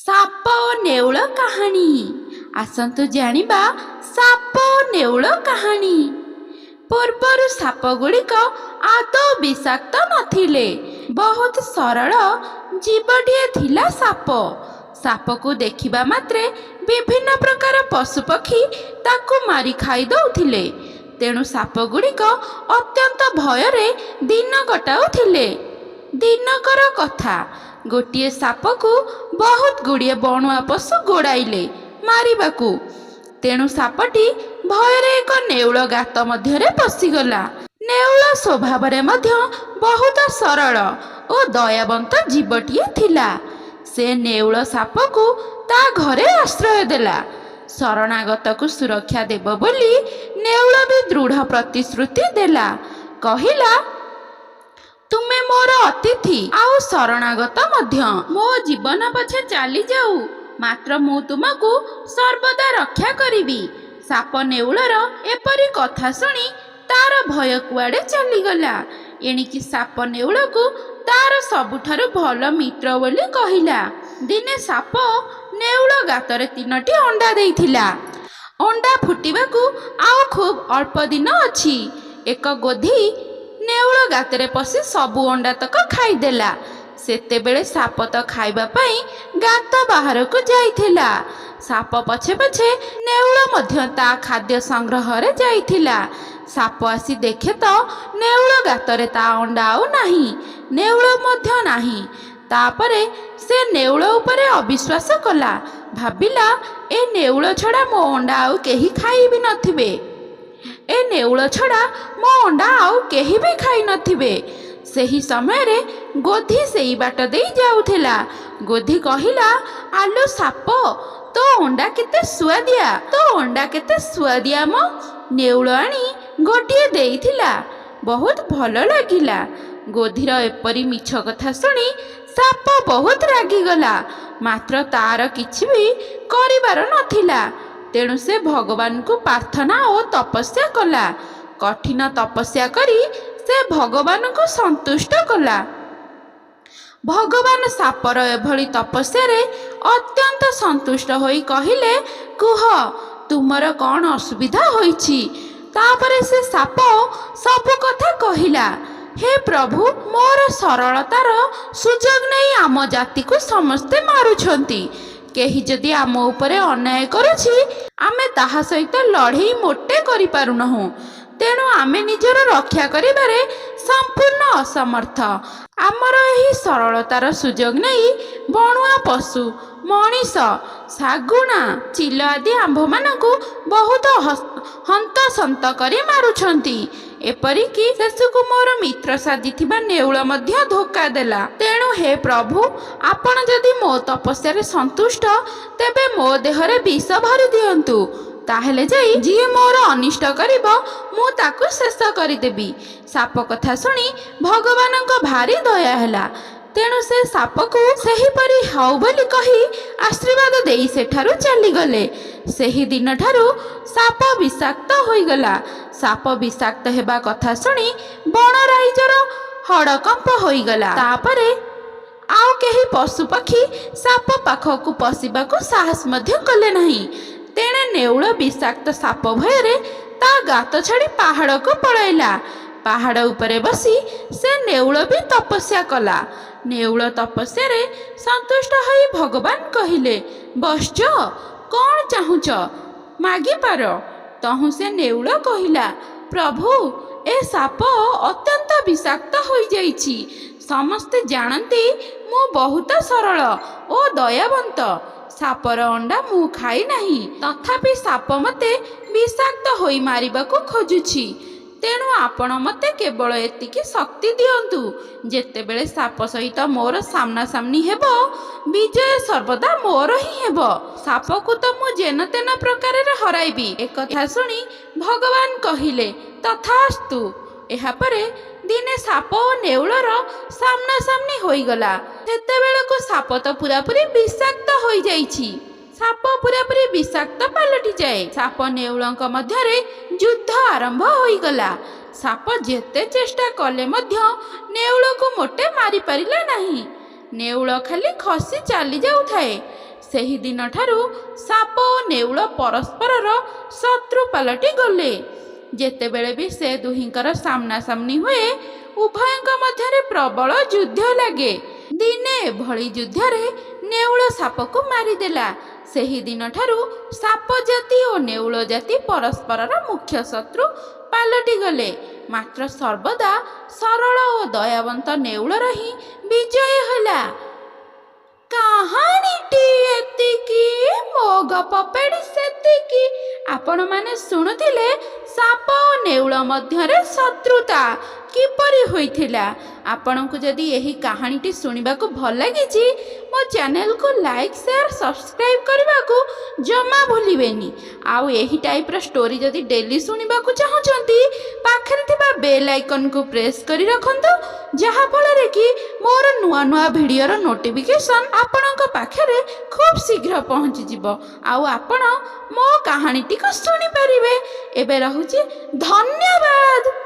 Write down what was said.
ସାପ ଓ ନେଉଳ କାହାଣୀ। ଆସନ୍ତୁ ଜାଣିବା ସାପ ଓ ନେଉଳ କାହାଣୀ। ପୂର୍ବରୁ ସାପଗୁଡ଼ିକ ଆଦୌ ବିଷାକ୍ତ ନଥିଲେ। ବହୁତ ସରଳ ଜୀବଟିଏ ଥିଲା ସାପ। ସାପକୁ ଦେଖିବା ମାତ୍ରେ ବିଭିନ୍ନ ପ୍ରକାର ପଶୁପକ୍ଷୀ ତାକୁ ମାରି ଖାଇ ଦେଉଥିଲେ। ତେଣୁ ସାପଗୁଡ଼ିକ ଅତ୍ୟନ୍ତ ଭୟରେ ଦିନ କଟାଉଥିଲେ। ଦିନକର କଥା, ଗୋଟିଏ ସାପକୁ ବହୁତ ଗୁଡ଼ିଏ ବଣୁଆ ପଶୁ ଗୋଡ଼ାଇଲେ ମାରିବାକୁ। ତେଣୁ ସାପଟି ଭୟରେ ଏକ ନେଉଳ ଗାତ ମଧ୍ୟରେ ପଶିଗଲା। ନେଉଳ ସ୍ୱଭାବରେ ମଧ୍ୟ ବହୁତ ସରଳ ଓ ଦୟାବନ୍ତ ଜୀବଟିଏ ଥିଲା। ସେ ନେଉଳ ସାପକୁ ତା ଘରେ ଆଶ୍ରୟ ଦେଲା। ଶରଣାଗତକୁ ସୁରକ୍ଷା ଦେବ ବୋଲି ନେଉଳ ବି ଦୃଢ଼ ପ୍ରତିଶ୍ରୁତି ଦେଲା। କହିଲା, ତୁମେ ମୋର ଅତିଥି ଆଉ ଶରଣାଗତ ମଧ୍ୟ। ମୋ ଜୀବନ ପଛେ ଚାଲିଯାଉ, ମାତ୍ର ମୁଁ ତୁମକୁ ସର୍ବଦା ରକ୍ଷା କରିବି। ସାପ ନେଉଳର ଏପରି କଥା ଶୁଣି ତାର ଭୟ କୁଆଡ଼େ ଚାଲିଗଲା। ଏଣିକି ସାପ ନେଉଳକୁ ତାର ସବୁଠାରୁ ଭଲ ମିତ୍ର ବୋଲି କହିଲା। ଦିନେ ସାପ ନେଉଳ ଗାତରେ 3ଟି ଅଣ୍ଡା ଦେଇଥିଲା। ଅଣ୍ଡା ଫୁଟିବାକୁ ଆଉ ଖୁବ୍ ଅଳ୍ପ ଦିନ ଅଛି। ଏକ ଗୋଧି ନେଉଳ ଗାତରେ ପଶି ସବୁ ଅଣ୍ଡାତକ ଖାଇଦେଲା। ସେତେବେଳେ ସାପ ତ ଖାଇବା ପାଇଁ ଗାତ ବାହାରକୁ ଯାଇଥିଲା। ସାପ ପଛେ ପଛେ ନେଉଳ ମଧ୍ୟ ତା ଖାଦ୍ୟ ସଂଗ୍ରହରେ ଯାଇଥିଲା। ସାପ ଆସି ଦେଖେ ତ ନେଉଳ ଗାତରେ ତା ଅଣ୍ଡା ଆଉ ନାହିଁ, ନେଉଳ ମଧ୍ୟ ନାହିଁ। ତାପରେ ସେ ନେଉଳ ଉପରେ ଅବିଶ୍ୱାସ କଲା। ଭାବିଲା, ଏ ନେଉଳ ଛଡ଼ା ମୋ ଅଣ୍ଡା ଆଉ କେହି ଖାଇବି ନଥିବେ। ଏ ନେଉଳ ଛଡ଼ା ମୋ ଅଣ୍ଡା ଆଉ କେହି ବି ଖାଇ ନଥିବେ। ସେହି ସମୟରେ ଗୋଧି ସେଇ ବାଟ ଦେଇ ଯାଉଥିଲା। ଗୋଧି କହିଲା, ଆଲୋ ସାପ, ତୋ ଅଣ୍ଡା କେତେ ସୁଆଦିଆ, ତୋ ଅଣ୍ଡା କେତେ ସୁଆଦିଆ ମ। ନେଉଳ ଆଣି ଗୋଟିଏ ଦେଇଥିଲା, ବହୁତ ଭଲ ଲାଗିଲା। ଗୋଧିର ଏପରି ମିଛ କଥା ଶୁଣି ସାପ ବହୁତ ରାଗିଗଲା। ମାତ୍ର ତାର କିଛି ବି କରିବାର ନଥିଲା। ତେଣୁ ସେ ଭଗବାନଙ୍କୁ ପ୍ରାର୍ଥନା ଓ ତପସ୍ୟା କଲା। କଠିନ ତପସ୍ୟା କରି ସେ ଭଗବାନଙ୍କୁ ସନ୍ତୁଷ୍ଟ କଲା। ଭଗବାନ ସାପର ଏଭଳି ତପସ୍ୟାରେ ଅତ୍ୟନ୍ତ ସନ୍ତୁଷ୍ଟ ହୋଇ କହିଲେ, କୁହ, ତୁମର କ'ଣ ଅସୁବିଧା ହୋଇଛି? ତାପରେ ସେ ସାପ ସବୁ କଥା କହିଲା। ହେ ପ୍ରଭୁ, ମୋର ସରଳତାର ସୁଯୋଗ ନେଇ ଆମ ଜାତିକୁ ସମସ୍ତେ ମାରୁଛନ୍ତି। କେହି ଯଦି ଆମ ଉପରେ ଅନ୍ୟାୟ କରୁଛି, ଆମେ ତାହା ସହିତ ଲଢ଼େଇ ମୋଟେ କରିପାରୁନାହୁଁ। ତେଣୁ ଆମେ ନିଜର ରକ୍ଷା କରିବାରେ ସମ୍ପୂର୍ଣ୍ଣ ଅସମର୍ଥ। ଆମର ଏହି ସରଳତାର ସୁଯୋଗ ନେଇ ବଣୁଆ ପଶୁ, ମଣିଷ, ଶାଗୁଣା, ଚିଲ ଆଦି ଆମ୍ଭମାନଙ୍କୁ ବହୁତ ହନ୍ତସନ୍ତ କରି ମାରୁଛନ୍ତି। ଏପରିକି ଶେଷକୁ ମୋର ମିତ୍ର ସାଜିଥିବା ନେଉଳ ମଧ୍ୟ ଧୋକା ଦେଲା। ତେଣୁ ହେ ପ୍ରଭୁ, ଆପଣ ଯଦି ମୋ ତପସ୍ୟାରେ ସନ୍ତୁଷ୍ଟ, ତେବେ ମୋ ଦେହରେ ବିଷ ଭରି ଦିଅନ୍ତୁ। ତାହେଲେ ଯାଇ ଯିଏ ମୋର ଅନିଷ୍ଟ କରିବ, ମୁଁ ତାକୁ ଶେଷ କରିଦେବି। ସାପ କଥା ଶୁଣି ଭଗବାନଙ୍କ ଭାରି ଦୟା ହେଲା। ତେଣୁ ସେ ସାପକୁ ସେହିପରି ହଉ ବୋଲି କହି ଆଶୀର୍ବାଦ ଦେଇ ସେଠାରୁ ଚାଲିଗଲେ। ସେହି ଦିନଠାରୁ ସାପ ବିଷାକ୍ତ ହୋଇଗଲା। ସାପ ବିଷାକ୍ତ ହେବା କଥା ଶୁଣି ବଣ ରାଇଜର ହଡ଼କମ୍ପ ହୋଇଗଲା। ତାପରେ ଆଉ କେହି ପଶୁପକ୍ଷୀ ସାପ ପାଖକୁ ପଶିବାକୁ ସାହସ ମଧ୍ୟ କଲେ ନାହିଁ। ତେଣେ ନେଉଳ ବିଷାକ୍ତ ସାପ ଭୟରେ ତା ଗାତ ଛାଡ଼ି ପାହାଡ଼କୁ ପଳାଇଲା। ପାହାଡ଼ ଉପରେ ବସି ସେ ନେଉଳ ବି ତପସ୍ୟା କଲା। ନେଉଳ ତପସ୍ୟାରେ ସନ୍ତୁଷ୍ଟ ହୋଇ ଭଗବାନ କହିଲେ, ବତ୍ସ, କ'ଣ ଚାହୁଁଛ ମାଗିପାର। ତହୁଁ ସେ ନେଉଳ କହିଲା, ପ୍ରଭୁ, ଏ ସାପ ଅତ୍ୟନ୍ତ ବିଷାକ୍ତ ହୋଇଯାଇଛି। ସମସ୍ତେ ଜାଣନ୍ତି ମୁଁ ବହୁତ ସରଳ ଓ ଦୟାବନ୍ତ। ସାପର ଅଣ୍ଡା ମୁଁ ଖାଇ ନାହିଁ, ତଥାପି ସାପ ମୋତେ ବିଷାକ୍ତ ହୋଇ ମାରିବାକୁ ଖୋଜୁଛି। ତେଣୁ ଆପଣ ମୋତେ କେବଳ ଏତିକି ଶକ୍ତି ଦିଅନ୍ତୁ, ଯେତେବେଳେ ସାପ ସହିତ ମୋର ସାମ୍ନାସାମ୍ନି ହେବ, ବିଜୟ ସର୍ବଦା ମୋର ହିଁ ହେବ। ସାପକୁ ତ ମୁଁ ଯେନ ତେନ ପ୍ରକାରରେ ହରାଇବି। ଏକଥା ଶୁଣି ଭଗବାନ କହିଲେ, ତଥାସ୍ତୁ। ଏହାପରେ ଦିନେ ସାପ ଓ ନେଉଳର ସାମ୍ନାସାମ୍ନି ହୋଇଗଲା। ସେତେବେଳକୁ ସାପ ତ ପୁରାପୁରି ବିଷାକ୍ତ ହୋଇଯାଇଛି। ସାପ ପୁରାପୁରି ବିଷାକ୍ତ ପାଲଟିଯାଏ। ସାପ ନେଉଳଙ୍କ ମଧ୍ୟରେ ଯୁଦ୍ଧ ଆରମ୍ଭ ହୋଇଗଲା। ସାପ ଯେତେ ଚେଷ୍ଟା କଲେ ମଧ୍ୟ ନେଉଳକୁ ମୋଟେ ମାରିପାରିଲା ନାହିଁ। ନେଉଳ ଖାଲି ଖସି ଚାଲି ଯାଉଥାଏ। ସେହି ଦିନଠାରୁ ସାପ ଓ ନେଉଳ ପରସ୍ପରର ଶତ୍ରୁ ପାଲଟି ଗଲେ। ଯେତେବେଳେ ବି ସେ ଦୁହିଁଙ୍କର ସାମ୍ନାସାମ୍ନି ହୁଏ, ଉଭୟଙ୍କ ମଧ୍ୟରେ ପ୍ରବଳ ଯୁଦ୍ଧ ଲାଗେ। ଦିନେ ଏଭଳି ଯୁଦ୍ଧରେ ନେଉଳ ସାପକୁ ମାରିଦେଲା। ସେହି ଦିନଠାରୁ ସାପ ଜାତି ଓ ନେଉଳ ଜାତି ପରସ୍ପରର ମୁଖ୍ୟ ଶତ୍ରୁ ପାଲଟି ଗଲେ। ମାତ୍ର ସର୍ବଦା ସରଳ ଓ ଦୟାବନ୍ତ ନେଉଳର ହିଁ ବିଜୟ ହେଲା। କାହାଣୀଟି ଏତିକି, ମୋ ଗପ ପେଡ଼ି ସେତିକି। ଆପଣମାନେ ଶୁଣୁଥିଲେ ସାପ ଓ ନେଉଳ ମଧ୍ୟରେ ଶତ୍ରୁତା କିପରି ହୋଇଥିଲା। ଆପଣଙ୍କୁ ଯଦି ଏହି କାହାଣୀଟି ଶୁଣିବାକୁ ଭଲ ଲାଗିଛି, ମୋ ଚ୍ୟାନେଲକୁ ଲାଇକ୍, ସେୟାର, ସବସ୍କ୍ରାଇବ୍ କରିବାକୁ ଜମା ଭୁଲିବେନି। ଆଉ ଏହି ଟାଇପ୍ର ଷ୍ଟୋରି ଯଦି ଡେଲି ଶୁଣିବାକୁ ଚାହୁଁଛନ୍ତି, ପାଖରେ ଥିବା ବେଲ୍ ଆଇକନ୍କୁ ପ୍ରେସ୍ କରି ରଖନ୍ତୁ, ଯାହାଫଳରେ କି ମୋର ନୂଆ ନୂଆ ଭିଡ଼ିଓର ନୋଟିଫିକେସନ୍ ଆପଣଙ୍କ ପାଖରେ ଖୁବ୍ ଶୀଘ୍ର ପହଞ୍ଚିଯିବ। ଆଉ ଆପଣ ମୋ କାହାଣୀଟିକୁ ଶୁଣିପାରିବେ। ଏବେ ରହୁଛି, ଧନ୍ୟବାଦ।